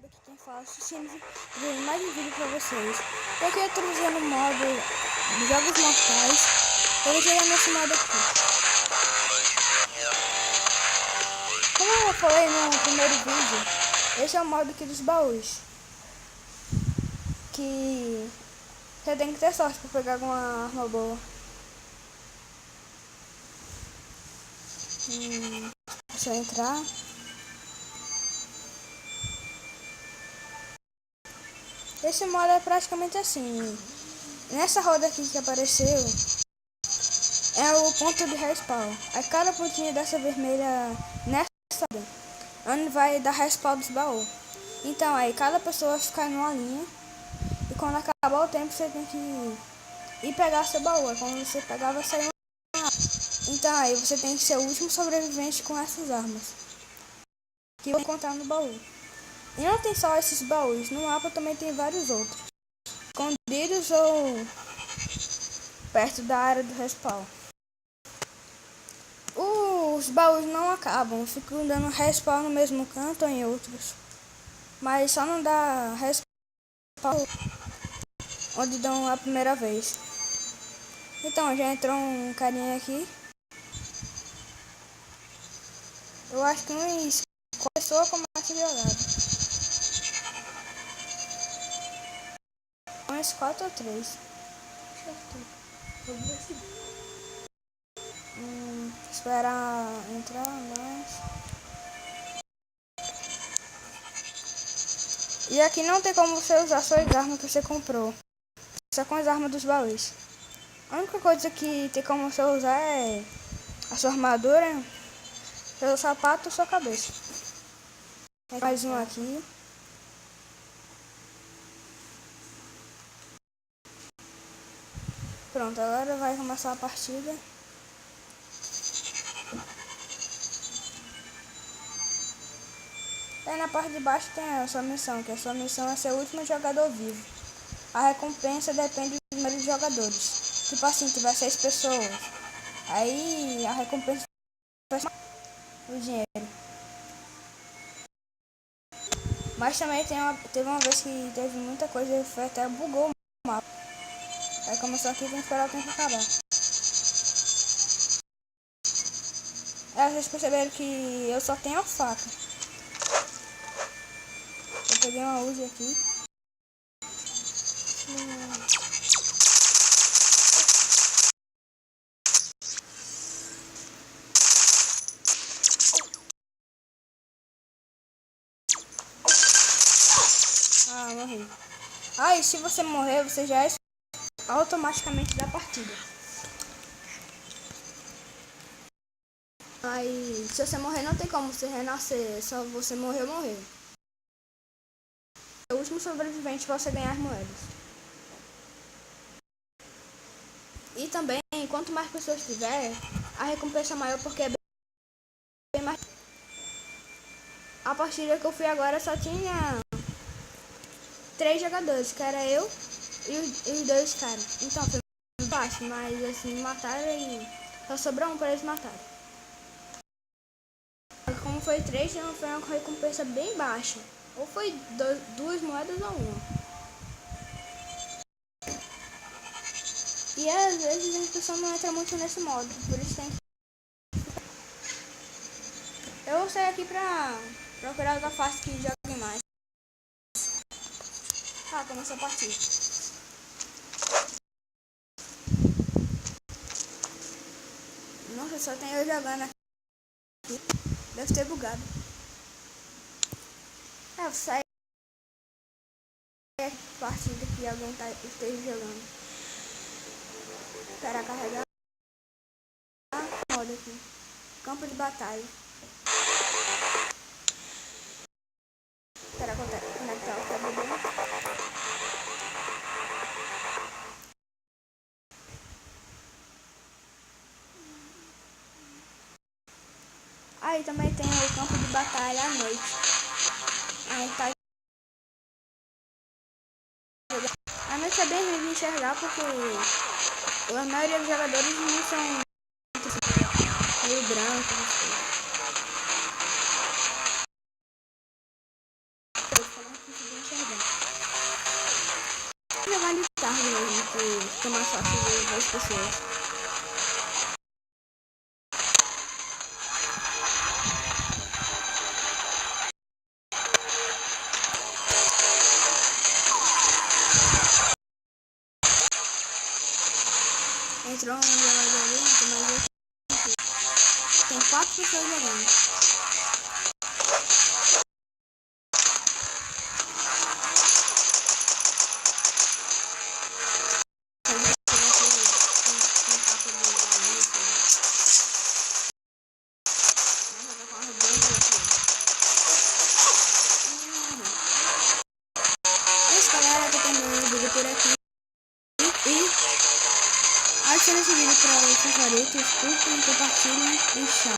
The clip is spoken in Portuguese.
Aqui quem fala é mais um vídeo pra vocês. Eu aqui eu tô usando o modo Jogos Mortais. Eu vou jogar nesse modo aqui. Como eu falei no primeiro vídeo, esse é o modo aqui dos baús. Que você tem que ter sorte pra pegar alguma arma boa. Deixa eu entrar. Esse modo é praticamente assim. Nessa roda aqui que apareceu é o ponto de respawn. Aí cada pontinha dessa vermelha nessa onde vai dar respawn dos baús. Então aí cada pessoa fica numa linha e quando acabar o tempo você tem que ir pegar seu baú. Aí quando você pegar vai sair uma arma. Então aí você tem que ser o último sobrevivente com essas armas que vão encontrar no baú. E não tem só esses baús, no mapa também tem vários outros, escondidos ou perto da área do respawn. Os baús não acabam, ficam dando respawn no mesmo canto ou em outros. Mas só não dá respawn onde dão a primeira vez. Então, já entrou um carinha aqui. Eu acho que uns 4 pessoas começam a jogar. Uns 4 ou 3. Esperar entrar mais. E aqui não tem como você usar suas armas que você comprou. Só com as armas dos baús. A única coisa que tem como você usar é a sua armadura, seu sapato e sua cabeça. Mais um aqui. Pronto, agora vai começar a partida. Aí na parte de baixo tem a sua missão, que a sua missão é ser o último jogador vivo. A recompensa depende do número de jogadores. Tipo assim, tiver 6 pessoas. Aí a recompensa vai ser o dinheiro. Mas também teve uma vez que teve muita coisa e foi até bugou o mapa. Aí começou aqui e tem que esperar o tempo acabar. Vocês perceberam que eu só tenho a faca. Eu peguei uma Uzi aqui. Ah, morri. E se você morrer, você já é automaticamente da partida. Aí, se você morrer, não tem como você renascer. Só você morreu. É o último sobrevivente para você ganhar as moedas. E também, quanto mais pessoas tiver, a recompensa é maior porque é bem mais. A partida que eu fui agora só tinha 3 jogadores, que era eu e os 2 caras. Então foi baixo, mas assim, mataram e só sobrou um para eles matarem. Como foi 3, então foi uma recompensa bem baixa. Ou foi 2 moedas ou 1. E às vezes a pessoa não entra muito nesse modo, por isso tem que... Eu vou sair aqui pra procurar outra face que jogue mais. Começou a partida. Nossa, só tem eu jogando aqui. Deve ter bugado. Eu saí da partida que alguém esteja jogando. Esperar carregar. Modo aqui. Campo de batalha. Esperar conectar o cabo. Aí também tem o campo de batalha à noite. Aí tá. A noite é bem ruim de enxergar porque a maioria dos jogadores não são meio brancos. Fica mais fácil de ver as pessoas. Entrou um jogador ali, mas tem 4 pessoas jogando. Galera, tô terminando o vídeo por aqui. E adicione esse vídeo para os favoritos, curtam, compartilhem e tchau.